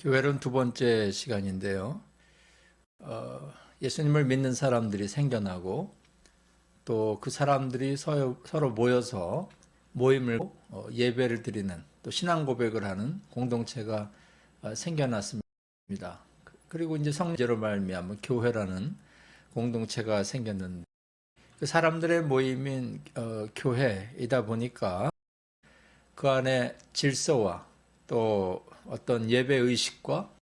교회론 두 번째 시간인데요. 예수님을 믿는 사람들이 생겨나고 또 그 사람들이 서로 모여서 모임을 예배를 드리는 또 신앙 고백을 하는 공동체가 생겨났습니다. 그리고 이제 성제로 말미암아 교회라는 공동체가 생겼는데 그 사람들의 모임인 교회이다 보니까 그 안에 질서와 또 어떤 예배 의식과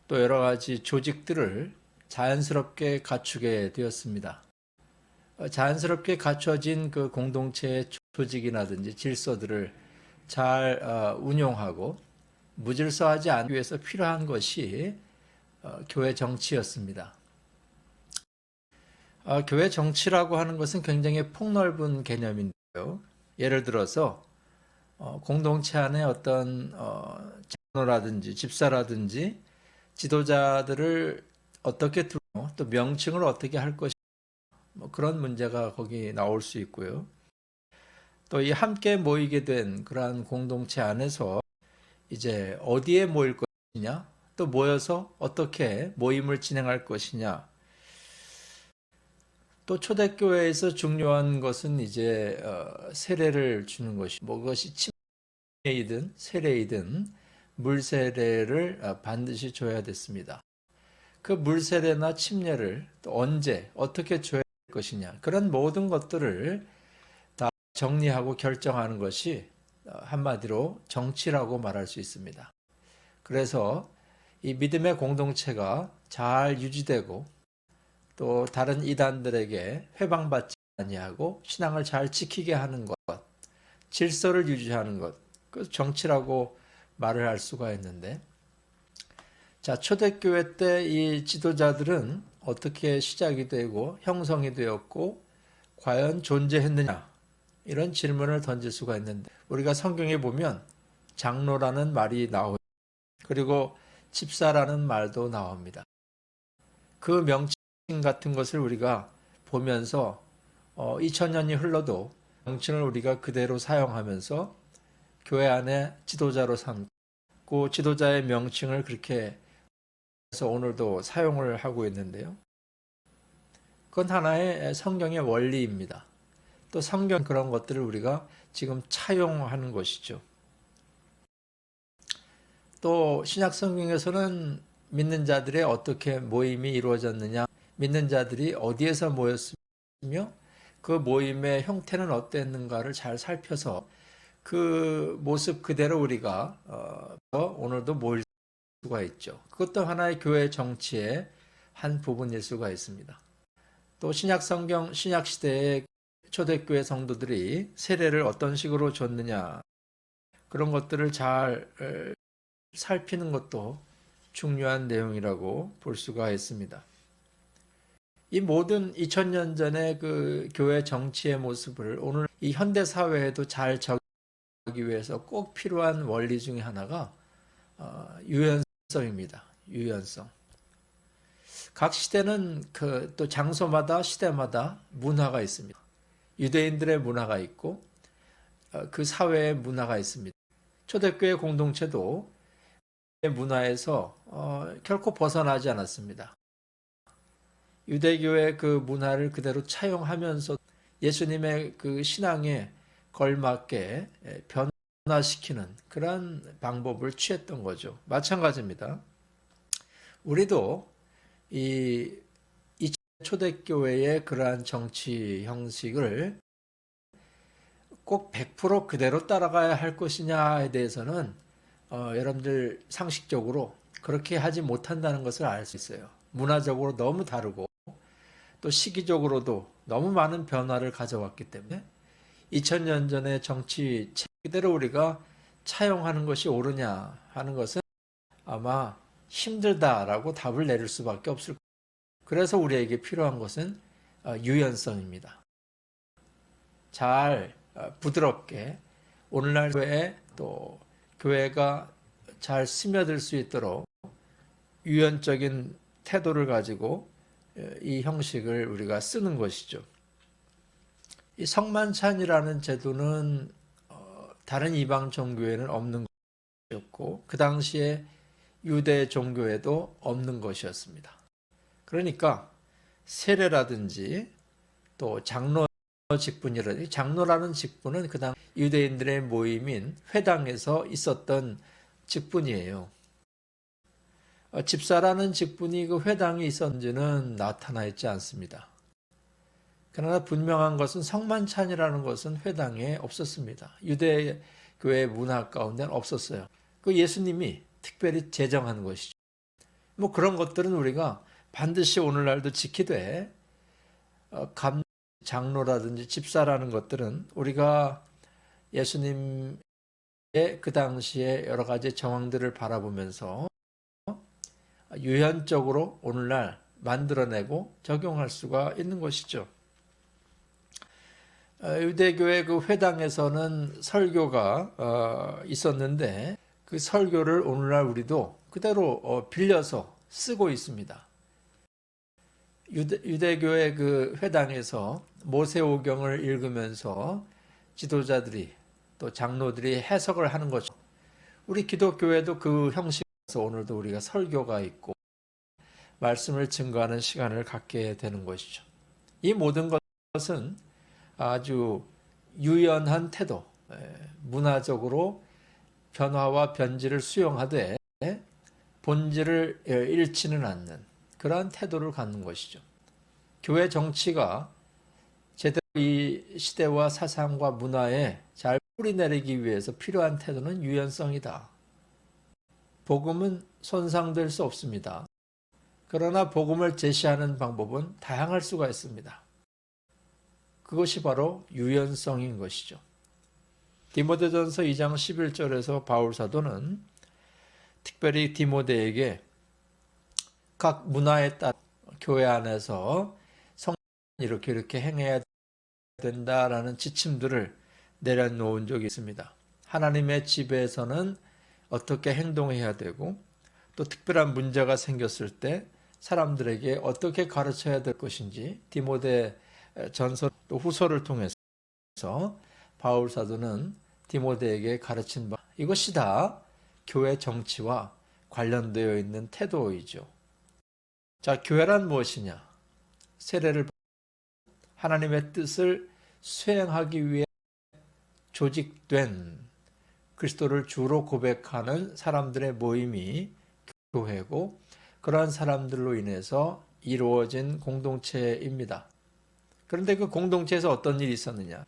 또 여러 가지 조직들을 자연스럽게 갖추게 되었습니다. 자연스럽게 갖춰진 그 공동체의 조직이라든지 질서들을 잘 운용하고 무질서하지 않기 위해서 필요한 것이 교회 정치였습니다. 교회 정치라고 하는 것은 굉장히 폭넓은 개념인데요. 예를 들어서 공동체 안에 어떤 장로라든지 집사라든지 지도자들을 어떻게 두고 또 명칭을 어떻게 할 것이 그런 문제가 거기 나올 수 있고요. 또 이 함께 모이게 된 그러한 공동체 안에서 이제 어디에 모일 것이냐, 또 모여서 어떻게 모임을 진행할 것이냐. 또 초대교회에서 중요한 것은 이제 세례를 주는 것이 그것이 침례이든 세례이든 물세례를 반드시 줘야 됐습니다. 그 물세례나 침례를 또 언제 어떻게 줘야 할 것이냐 그런 모든 것들을 다 정리하고 결정하는 것이 한마디로 정치라고 말할 수 있습니다. 그래서 이 믿음의 공동체가 잘 유지되고 또 다른 이단들에게 회방받지 아니하고 신앙을 잘 지키게 하는 것, 질서를 유지하는 것, 그 정치라고 말을 할 수가 있는데, 자, 초대교회 때 이 지도자들은 어떻게 시작이 되고 형성이 되었고 과연 존재했느냐 이런 질문을 던질 수가 있는데 우리가 성경에 보면 장로라는 말이 나오고 그리고 집사라는 말도 나옵니다. 그 명칭 같은 것을 우리가 보면서 2000년이 흘러도 명칭을 우리가 그대로 사용하면서 교회 안에 지도자로 삼고 지도자의 명칭을 그렇게 해서 오늘도 사용을 하고 있는데요. 그건 하나의 성경의 원리입니다. 또 성경 그런 것들을 우리가 지금 차용하는 것이죠. 또 신약 성경에서는 믿는 자들의 어떻게 모임이 이루어졌느냐, 믿는 자들이 어디에서 모였으며 그 모임의 형태는 어땠는가를 잘 살펴서 그 모습 그대로 우리가 오늘도 모일 수가 있죠. 그것도 하나의 교회 정치의 한 부분일 수가 있습니다. 또 신약 성경, 신약 시대의 초대교회 성도들이 세례를 어떤 식으로 줬느냐 그런 것들을 잘 살피는 것도 중요한 내용이라고 볼 수가 있습니다. 이 모든 2000년 전의 그 교회 정치의 모습을 오늘 이 현대 사회에도 잘 적용하기 위해서 꼭 필요한 원리 중에 하나가 유연성입니다. 유연성. 각 시대는 그 또 장소마다 시대마다 문화가 있습니다. 유대인들의 문화가 있고 그 사회의 문화가 있습니다. 초대교회 공동체도 문화에서 결코 벗어나지 않았습니다. 유대교의 그 문화를 그대로 차용하면서 예수님의 그 신앙에 걸맞게 변화시키는 그런 방법을 취했던 거죠. 마찬가지입니다. 우리도 이 초대교회의 그러한 정치 형식을 꼭 100% 그대로 따라가야 할 것이냐에 대해서는 여러분들 상식적으로 그렇게 하지 못한다는 것을 알 수 있어요. 문화적으로 너무 다르고 또 시기적으로도 너무 많은 변화를 가져왔기 때문에 2000년 전의 정치 그대로 우리가 차용하는 것이 옳으냐 하는 것은 아마 힘들다라고 답을 내릴 수밖에 없을 거예요. 그래서 우리에게 필요한 것은 유연성입니다. 잘 부드럽게 오늘날 교회에 또 교회가 잘 스며들 수 있도록 유연적인 태도를 가지고 이 형식을 우리가 쓰는 것이죠. 이 성만찬이라는 제도는 다른 이방 종교에는 없는 것이었고 그 당시에 유대 종교에도 없는 것이었습니다. 그러니까 세례라든지 또 장로 직분이라든지, 장로라는 직분은 그 당 유대인들의 모임인 회당에서 있었던 직분이에요. 집사라는 직분이 그 회당에 있었는지는 나타나 있지 않습니다. 그러나 분명한 것은 성만찬이라는 것은 회당에 없었습니다. 유대교회 문화 가운데는 없었어요. 그 예수님이 특별히 제정한 것이죠. 뭐 그런 것들은 우리가 반드시 오늘날도 지키되, 장로라든지 집사라는 것들은 우리가 예수님의 그 당시에 여러 가지 정황들을 바라보면서 유연적으로 오늘날 만들어내고 적용할 수가 있는 것이죠. 유대교회 그 회당에서는 설교가 있었는데 그 설교를 오늘날 우리도 그대로 빌려서 쓰고 있습니다. 유대교회 그 회당에서 모세오경을 읽으면서 지도자들이 또 장로들이 해석을 하는 것이죠. 우리 기독교회도 그 형식에서 오늘도 우리가 설교가 있고 말씀을 증거하는 시간을 갖게 되는 것이죠. 이 모든 것은 아주 유연한 태도, 문화적으로 변화와 변질을 수용하되 본질을 잃지는 않는 그러한 태도를 갖는 것이죠. 교회 정치가 제대로 이 시대와 사상과 문화에 잘 뿌리내리기 위해서 필요한 태도는 유연성이다. 복음은 손상될 수 없습니다. 그러나 복음을 제시하는 방법은 다양할 수가 있습니다. 그것이 바로 유연성인 것이죠. 디모데전서 2장 11절에서 바울 사도는 특별히 디모데에게 각 문화에 따라 교회 안에서 성도는 이렇게 행해야 된다라는 지침들을 내려놓은 적이 있습니다. 하나님의 집에서는 어떻게 행동해야 되고 또 특별한 문제가 생겼을 때 사람들에게 어떻게 가르쳐야 될 것인지 디모데 전서 또 후서를 통해서 바울 사도는 디모데에게 가르친 바, 이것이 다 교회 정치와 관련되어 있는 태도이죠. 자, 교회란 무엇이냐? 세례를 하나님의 뜻을 수행하기 위해 조직된 그리스도를 주로 고백하는 사람들의 모임이 교회고, 그러한 사람들로 인해서 이루어진 공동체입니다. 그런데 그 공동체에서 어떤 일이 있었느냐?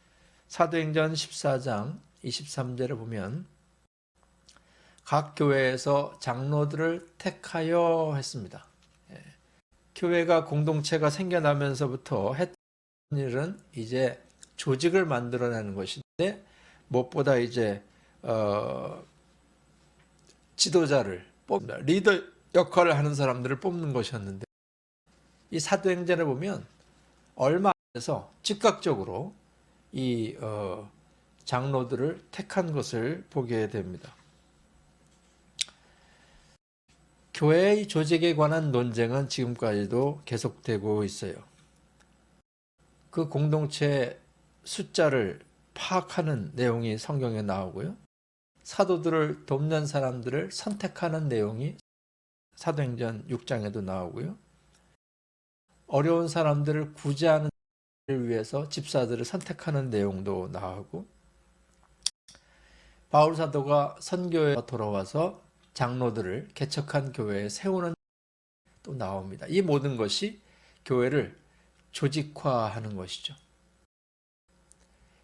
사도행전 14장 23절에 보면 각 교회에서 장로들을 택하여 했습니다. 교회가 공동체가 생겨나면서부터 했던 일은 이제 조직을 만들어내는 것인데, 무엇보다 이제 지도자를 뽑는다. 리더 역할을 하는 사람들을 뽑는 것이었는데, 이 사도행전을 보면 얼마 안에서 즉각적으로 이 장로들을 택한 것을 보게 됩니다. 교회의 조직에 관한 논쟁은 지금까지도 계속되고 있어요. 그 공동체 숫자를 파악하는 내용이 성경에 나오고요. 사도들을 돕는 사람들을 선택하는 내용이 사도행전 6장에도 나오고요. 어려운 사람들을 구제하는 일을 위해서 집사들을 선택하는 내용도 나오고, 바울 사도가 선교에 돌아와서 장로들을 개척한 교회에 세우는 또 나옵니다. 이 모든 것이 교회를 조직화하는 것이죠.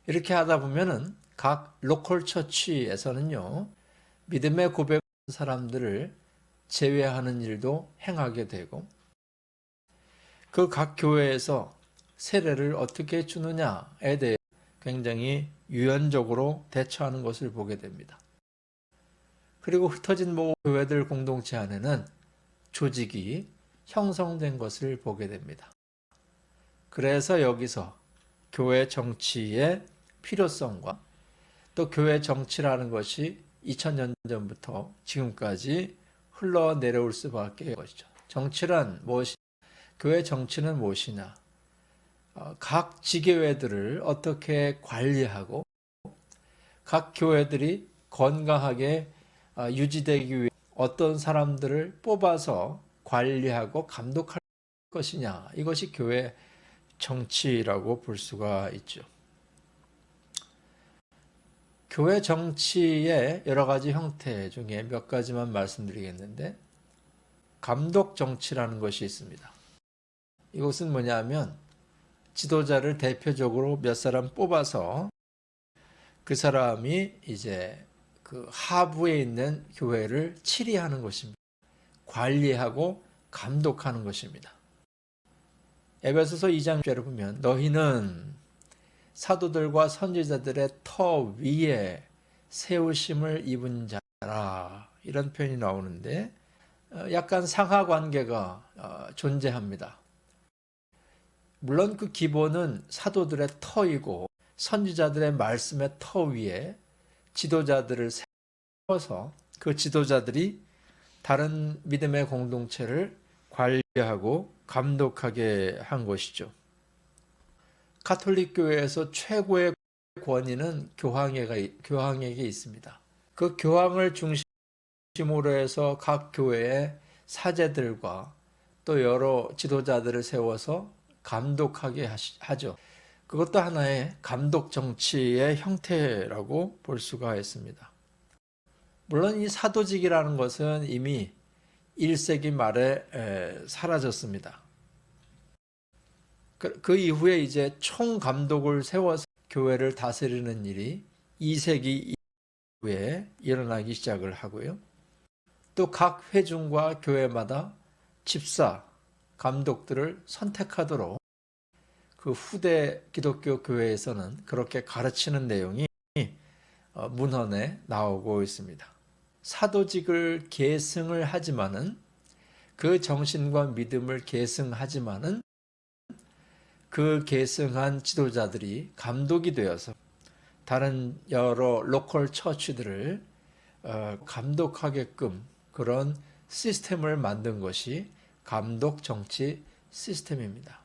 이렇게 하다 보면은 각 로컬 처치에서는요, 믿음의 고백하는 사람들을 제외하는 일도 행하게 되고, 그 각 교회에서 세례를 어떻게 주느냐에 대해 굉장히 유연적으로 대처하는 것을 보게 됩니다. 그리고 흩어진 교회들 공동체 안에는 조직이 형성된 것을 보게 됩니다. 그래서 여기서 교회 정치의 필요성과 또 교회 정치라는 것이 2000년 전부터 지금까지 흘러내려올 수밖에 없는 것이죠. 정치란 무엇이냐? 교회 정치는 무엇이냐? 각 지교회들을 어떻게 관리하고 각 교회들이 건강하게 유지되기 위해 어떤 사람들을 뽑아서 관리하고 감독할 것이냐. 이것이 교회 정치라고 볼 수가 있죠. 교회 정치의 여러 가지 형태 중에 몇 가지만 말씀드리겠는데, 감독 정치라는 것이 있습니다. 이것은 뭐냐면 지도자를 대표적으로 몇 사람 뽑아서 그 사람이 이제 그 하부에 있는 교회를 치리하는 것입니다. 관리하고 감독하는 것입니다. 에베소서 2장을 보면 너희는 사도들과 선지자들의 터 위에 세우심을 입은 자라, 이런 표현이 나오는데 약간 상하 관계가 존재합니다. 물론 그 기본은 사도들의 터이고 선지자들의 말씀의 터 위에 지도자들을 세워서 그 지도자들이 다른 믿음의 공동체를 관리하고 감독하게 한 것이죠. 가톨릭 교회에서 최고의 권위는 교황에게 있습니다. 그 교황을 중심으로 해서 각 교회의 사제들과 또 여러 지도자들을 세워서 감독하게 하죠. 그것도 하나의 감독 정치의 형태라고 볼 수가 있습니다. 물론 이 사도직이라는 것은 이미 1세기 말에 사라졌습니다. 그 이후에 이제 총감독을 세워서 교회를 다스리는 일이 2세기 이후에 일어나기 시작을 하고요. 또 각 회중과 교회마다 집사, 감독들을 선택하도록 그 후대 기독교 교회에서는 그렇게 가르치는 내용이 문헌에 나오고 있습니다. 사도직을 계승을 하지만은 그 정신과 믿음을 계승하지만은 그 계승한 지도자들이 감독이 되어서 다른 여러 로컬 처치들을 감독하게끔 그런 시스템을 만든 것이 감독 정치 시스템입니다.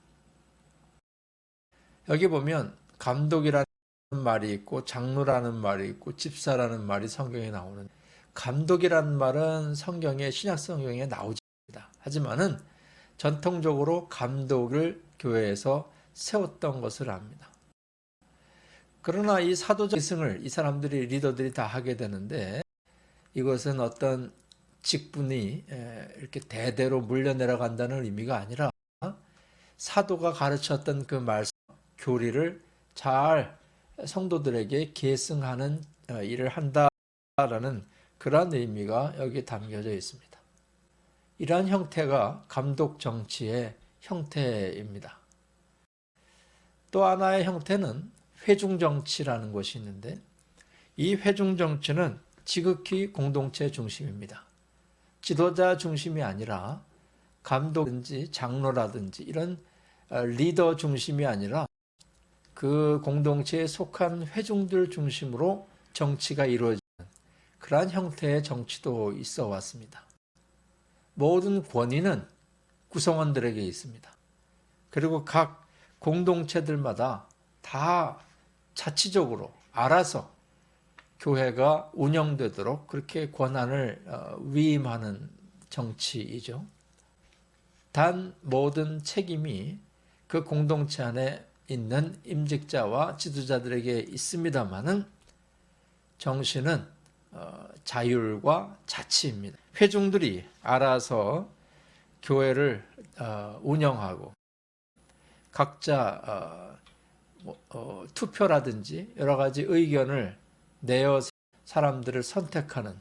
여기 보면 감독이라는 말이 있고 장로라는 말이 있고 집사라는 말이 성경에 나오는, 감독이라는 말은 성경에, 신약 성경에 나오지 않습니다. 하지만은 전통적으로 감독을 교회에서 세웠던 것을 압니다. 그러나 이 사도적 계승을 이 사람들이, 리더들이 다 하게 되는데, 이것은 어떤 직분이 이렇게 대대로 물려 내려간다는 의미가 아니라 사도가 가르쳤던 그 말씀, 교리를 잘 성도들에게 계승하는 일을 한다라는 그러한 의미가 여기 담겨져 있습니다. 이러한 형태가 감독 정치의 형태입니다. 또 하나의 형태는 회중 정치라는 것이 있는데, 이 회중 정치는 지극히 공동체 중심입니다. 지도자 중심이 아니라 감독이든지 장로라든지 이런 리더 중심이 아니라 그 공동체에 속한 회중들 중심으로 정치가 이루어지는 그러한 형태의 정치도 있어 왔습니다. 모든 권위는 구성원들에게 있습니다. 그리고 각 공동체들마다 다 자치적으로 알아서 교회가 운영되도록 그렇게 권한을 위임하는 정치이죠. 단 모든 책임이 그 공동체 안에 있는 임직자와 지도자들에게 있습니다마는 정신은 자율과 자치입니다. 회중들이 알아서 교회를 운영하고 각자 투표라든지 여러 가지 의견을 내어 사람들을 선택하는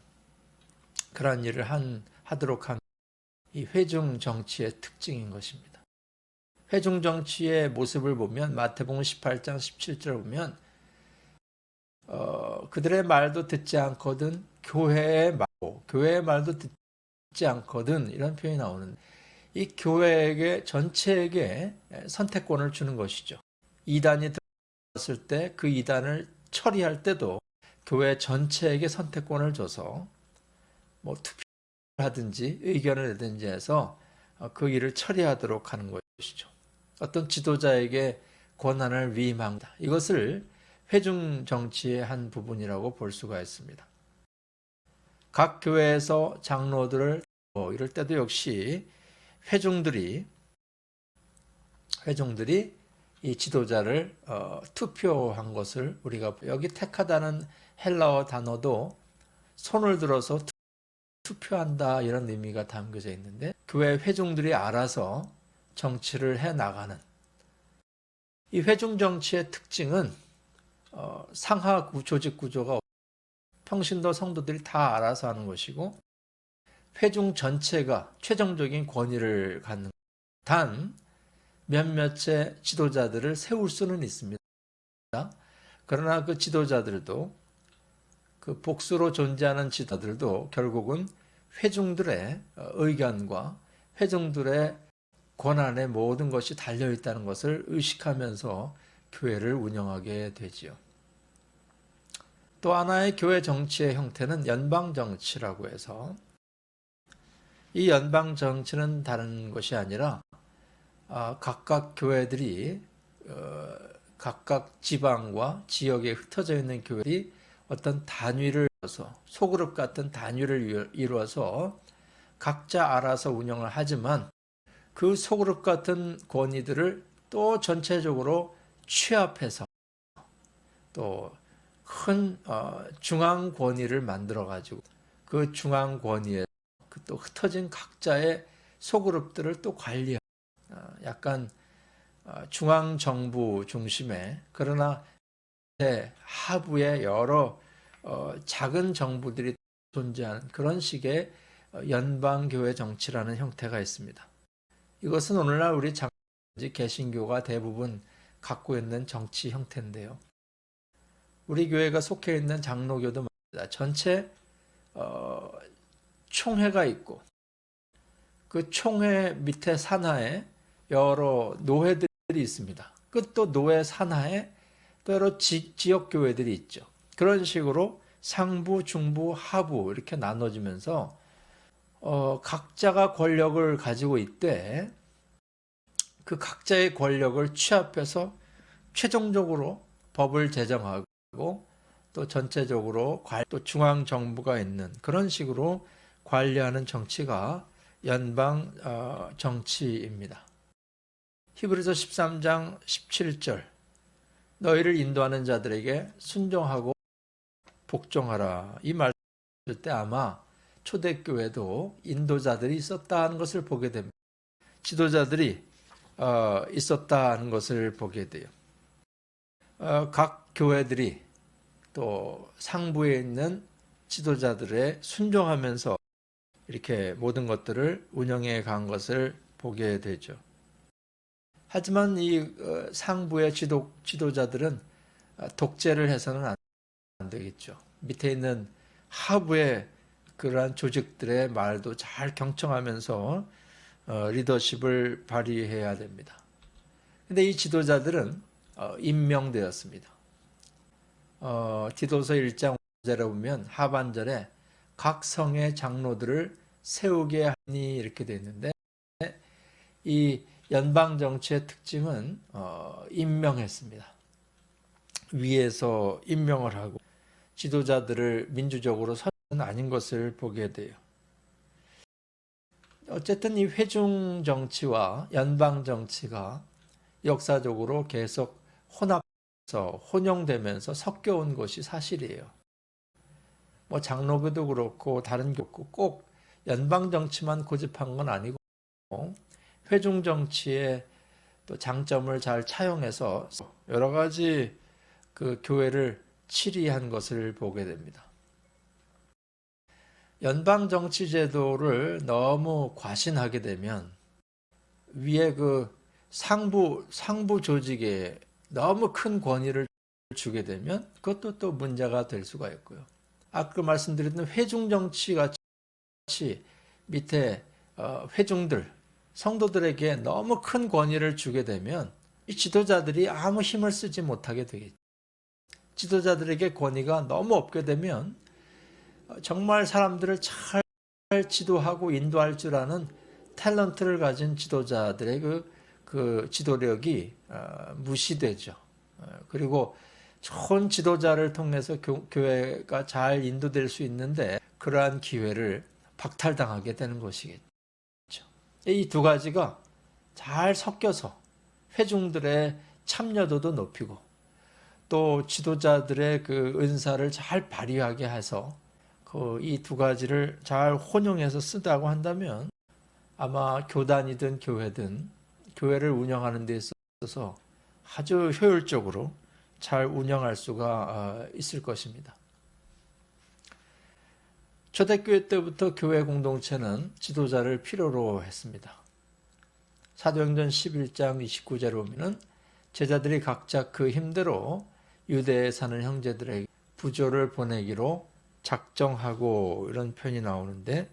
그런 일을 하도록 한 이 회중 정치의 특징인 것입니다. 회중 정치의 모습을 보면 마태복음 18장 17절을 보면 그들의 말도 듣지 않거든 교회의 말도 듣지 않거든, 이런 표현이 나오는데, 이 교회에게 전체에게 선택권을 주는 것이죠. 이단이 들어왔을 때 그 이단을 처리할 때도 교회 전체에게 선택권을 줘서 뭐 투표하든지 의견을 내든지 해서 그 일을 처리하도록 하는 것이죠. 어떤 지도자에게 권한을 위임한다. 이것을 회중 정치의 한 부분이라고 볼 수가 있습니다. 각 교회에서 장로들을 이럴 때도 역시 회중들이 이 지도자를 투표한 것을 우리가 여기 택하다는 헬라어 단어도 손을 들어서 투표한다 이런 의미가 담겨져 있는데 교회 회중들이 알아서 정치를 해 나가는 이 회중 정치의 특징은 상하 조직 구조가 평신도 성도들이 다 알아서 하는 것이고 회중 전체가 최종적인 권위를 갖는 단 몇몇의 지도자들을 세울 수는 있습니다. 그러나 그 지도자들도 그 복수로 존재하는 지도자들도 결국은 회중들의 의견과 회중들의 권한에 모든 것이 달려있다는 것을 의식하면서 교회를 운영하게 되지요. 또 하나의 교회 정치의 형태는 연방정치라고 해서 이 연방정치는 다른 것이 아니라 각각 교회들이 각각 지방과 지역에 흩어져 있는 교회들이 어떤 단위를 이루어서 소그룹 같은 단위를 이루어서 각자 알아서 운영을 하지만 그 소그룹 같은 권위들을 또 전체적으로 취합해서 또 큰 중앙 권위를 만들어 가지고 그 중앙 권위에 또 흩어진 각자의 소그룹들을 또 관리하는 약간 중앙 정부 중심의 그러나 하부의 여러 작은 정부들이 존재하는 그런 식의 연방교회 정치라는 형태가 있습니다. 이것은 오늘날 우리 개신교가 대부분 갖고 있는 정치 형태인데요. 우리 교회가 속해 있는 장로교도 마찬가지입니다. 전체 총회가 있고 그 총회 밑에 산하에 여러 노회들이 있습니다. 그 또 노회 산하에 또 여러 지역 교회들이 있죠. 그런 식으로 상부, 중부, 하부 이렇게 나눠지면서 각자가 권력을 가지고 있되 그 각자의 권력을 취합해서 최종적으로 법을 제정하고 또 전체적으로 또 중앙 정부가 있는 그런 식으로 관리하는 정치가 연방 정치입니다. 히브리서 13장 17절 너희를 인도하는 자들에게 순종하고 복종하라. 이 말씀 때 아마 초대교회도 인도자들이 있었다는 것을 보게 됩니다. 지도자들이 있었다는 것을 보게 돼요. 각 교회들이 또 상부에 있는 지도자들의 순종하면서 이렇게 모든 것들을 운영해 간 것을 보게 되죠. 하지만 이 상부의 지도자들은 독재를 해서는 안 되겠죠. 밑에 있는 하부의 그러한 조직들의 말도 잘 경청하면서 리더십을 발휘해야 됩니다. 근데 이 지도자들은 임명되었습니다. 디도서 1장 5절에 보면 하반절에 각 성의 장로들을 세우게 하니 이렇게 되어 있는데 이 연방 정치의 특징은 임명했습니다. 위에서 임명을 하고 지도자들을 민주적으로 선출은 아닌 것을 보게 돼요. 어쨌든 이 회중 정치와 연방 정치가 역사적으로 계속 혼용되면서 섞여온 것이 사실이에요. 뭐 장로교도 그렇고 다른 교도 꼭 연방 정치만 고집한 건 아니고 회중 정치의 또 장점을 잘 차용해서 여러 가지 그 교회를 치리한 것을 보게 됩니다. 연방 정치 제도를 너무 과신하게 되면 위에 그 상부 조직에 너무 큰 권위를 주게 되면 그것도 또 문제가 될 수가 있고요. 아까 말씀드렸던 회중 정치 같이 밑에 회중들 성도들에게 너무 큰 권위를 주게 되면 이 지도자들이 아무 힘을 쓰지 못하게 되겠죠. 지도자들에게 권위가 너무 없게 되면 정말 사람들을 잘 지도하고 인도할 줄 아는 탤런트를 가진 지도자들의 그 지도력이 무시되죠. 그리고 좋은 지도자를 통해서 교회가 잘 인도될 수 있는데 그러한 기회를 박탈당하게 되는 것이겠죠. 이 두 가지가 잘 섞여서 회중들의 참여도도 높이고 또 지도자들의 그 은사를 잘 발휘하게 해서 이 두 가지를 잘 혼용해서 쓰다고 한다면 아마 교단이든 교회든 교회를 운영하는 데 있어서 아주 효율적으로 잘 운영할 수가 있을 것입니다. 초대교회 때부터 교회 공동체는 지도자를 필요로 했습니다. 사도행전 11장 29절에 보면 제자들이 각자 그 힘대로 유대에 사는 형제들에게 부조를 보내기로 작정하고 이런 표현이 나오는데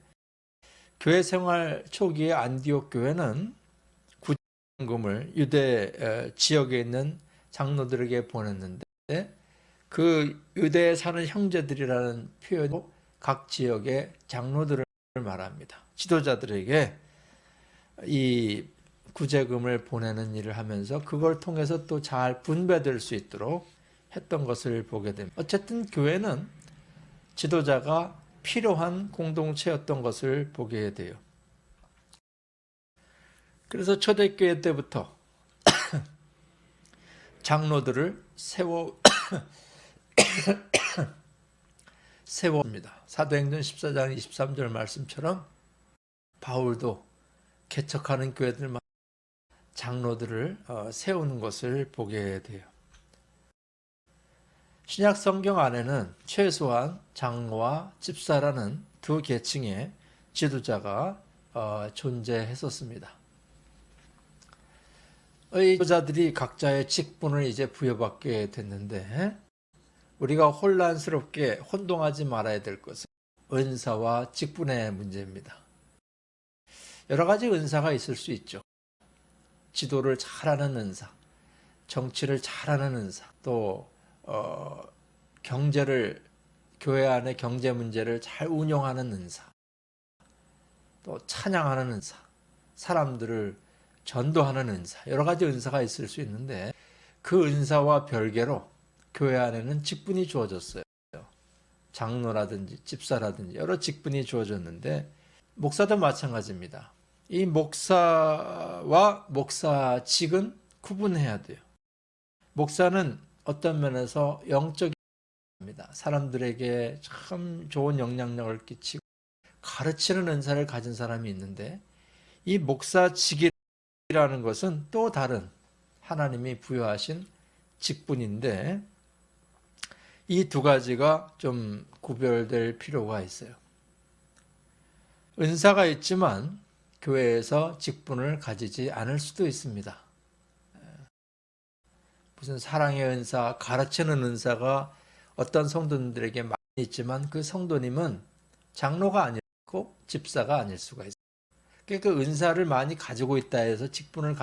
교회 생활 초기에 안디옥 교회는 구제금을 유대 지역에 있는 장로들에게 보냈는데 그 유대에 사는 형제들이라는 표현으로 각 지역의 장로들을 말합니다. 지도자들에게 이 구제금을 보내는 일을 하면서 그걸 통해서 또 잘 분배될 수 있도록 했던 것을 보게 됩니다. 어쨌든 교회는 지도자가 필요한 공동체였던 것을 보게 돼요. 그래서 초대교회 때부터 장로들을 세워옵니다. 사도행전 14장 23절 말씀처럼 바울도 개척하는 교회들만 장로들을 세우는 것을 보게 돼요. 신약 성경 안에는 최소한 장로와 집사라는 두 계층의 지도자가 존재했었습니다. 이 지도자들이 각자의 직분을 이제 부여받게 됐는데 우리가 혼란스럽게 혼동하지 말아야 될 것은 은사와 직분의 문제입니다. 여러 가지 은사가 있을 수 있죠. 지도를 잘하는 은사, 정치를 잘하는 은사, 또 경제를 교회 안의 경제 문제를 잘 운영하는 은사, 또 찬양하는 은사, 사람들을 전도하는 은사, 여러 가지 은사가 있을 수 있는데 그 은사와 별개로 교회 안에는 직분이 주어졌어요. 장로라든지 집사라든지 여러 직분이 주어졌는데 목사도 마찬가지입니다. 이 목사와 목사직은 구분해야 돼요. 목사는 어떤 면에서 영적입니다. 사람들에게 참 좋은 영향력을 끼치고 가르치는 은사를 가진 사람이 있는데 이 목사직이라는 것은 또 다른 하나님이 부여하신 직분인데 이 두 가지가 좀 구별될 필요가 있어요. 은사가 있지만 교회에서 직분을 가지지 않을 수도 있습니다. 무슨 사랑의 은사, 가르치는 은사가 어떤 성도님들에게 많이 있지만 그 성도님은 장로가 아니고 집사가 아닐 수가 있어요. 그러니까 그 은사를 많이 가지고 있다 해서 직분을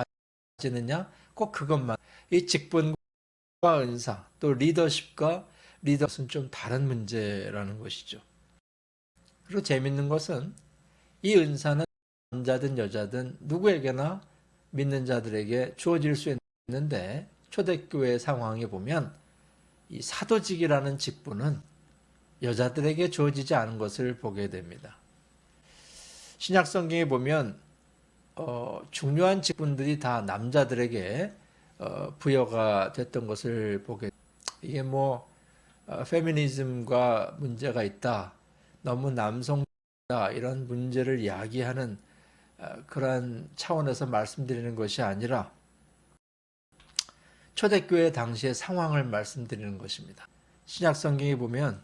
가지느냐? 꼭 그것만. 이 직분과 은사, 또 리더십과 리더십은 좀 다른 문제라는 것이죠. 그리고 재밌는 것은 이 은사는 남자든 여자든 누구에게나 믿는 자들에게 주어질 수 있는데 초대교회 상황에 보면 이 사도직이라는 직분은 여자들에게 주어지지 않은 것을 보게 됩니다. 신약 성경에 보면 중요한 직분들이 다 남자들에게 부여가 됐던 것을 보게 됩니다. 이게 페미니즘과 문제가 있다, 너무 남성다 이런 문제를 이야기하는 그러한 차원에서 말씀드리는 것이 아니라 초대교회 당시의 상황을 말씀드리는 것입니다. 신약 성경에 보면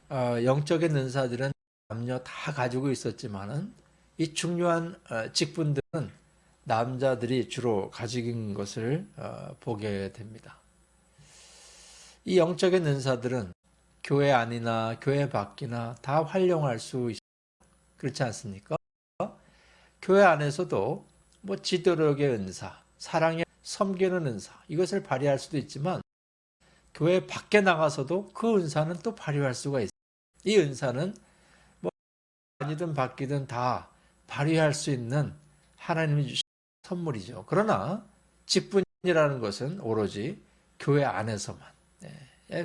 영적인 은사들은 남녀 다 가지고 있었지만은 이 중요한 직분들은 남자들이 주로 가진 것을 보게 됩니다. 이 영적인 은사들은 교회 안이나 교회 밖이나 다 활용할 수 있습니다. 그렇지 않습니까? 교회 안에서도 지도력의 은사, 사랑의 섬기는 은사, 이것을 발휘할 수도 있지만 교회 밖에 나가서도 그 은사는 또 발휘할 수가 있어요. 이 은사는 아니든 밖이든 다 발휘할 수 있는 하나님이 주신 선물이죠. 그러나 직분이라는 것은 오로지 교회 안에서만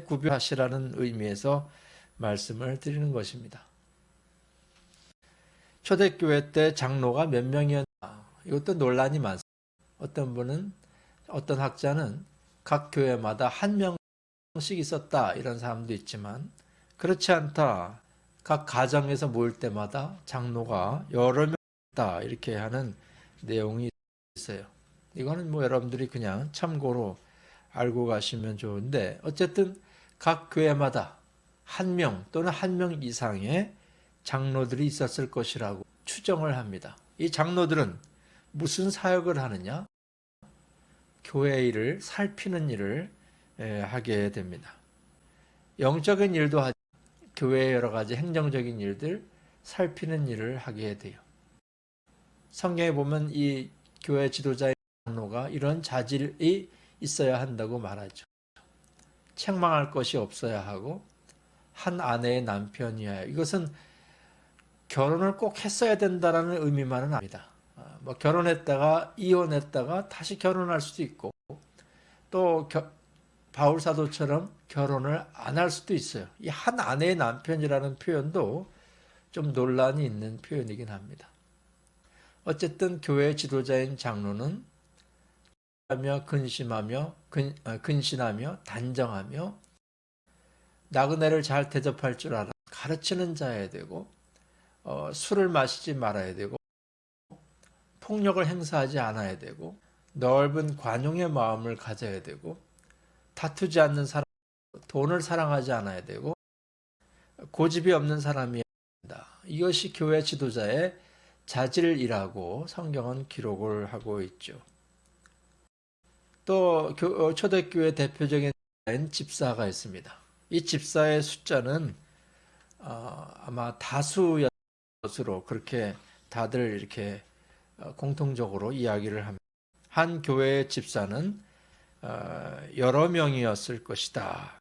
구별하시라는 의미에서 말씀을 드리는 것입니다. 초대교회 때 장로가 몇 명이었나? 이것도 논란이 많습니다. 어떤 학자는 각 교회마다 한 명씩 있었다 이런 사람도 있지만 그렇지 않다. 각 가정에서 모일 때마다 장로가 여러 명 있다 이렇게 하는 내용이 있어요. 이거는 뭐 여러분들이 그냥 참고로 알고 가시면 좋은데 어쨌든 각 교회마다 한 명 또는 한 명 이상의 장로들이 있었을 것이라고 추정을 합니다. 이 장로들은 무슨 사역을 하느냐? 교회 일을 살피는 일을 하게 됩니다. 영적인 일도 하지 교회의 여러 가지 행정적인 일들 살피는 일을 하게 돼요. 성경에 보면 이 교회 지도자의 장로가 이런 자질이 있어야 한다고 말하죠. 책망할 것이 없어야 하고 한 아내의 남편이어야 해요. 이것은 결혼을 꼭 했어야 된다라는 의미만은 아닙니다. 뭐 결혼했다가 이혼했다가 다시 결혼할 수도 있고 또 바울 사도처럼 결혼을 안 할 수도 있어요. 이 한 아내의 남편이라는 표현도 좀 논란이 있는 표현이긴 합니다. 어쨌든 교회 지도자인 장로는 근신하며 단정하며 나그네를 잘 대접할 줄 알아 가르치는 자여야 되고 술을 마시지 말아야 되고 폭력을 행사하지 않아야 되고 넓은 관용의 마음을 가져야 되고 다투지 않는 사람, 돈을 사랑하지 않아야 되고 고집이 없는 사람이어야 한다. 이것이 교회 지도자의 자질이라고 성경은 기록을 하고 있죠. 또 초대교회 대표적인 집사가 있습니다. 이 집사의 숫자는 아마 다수의 것으로 그렇게 다들 이렇게 공통적으로 이야기를 합니다. 한 교회의 집사는 여러 명이었을 것이다.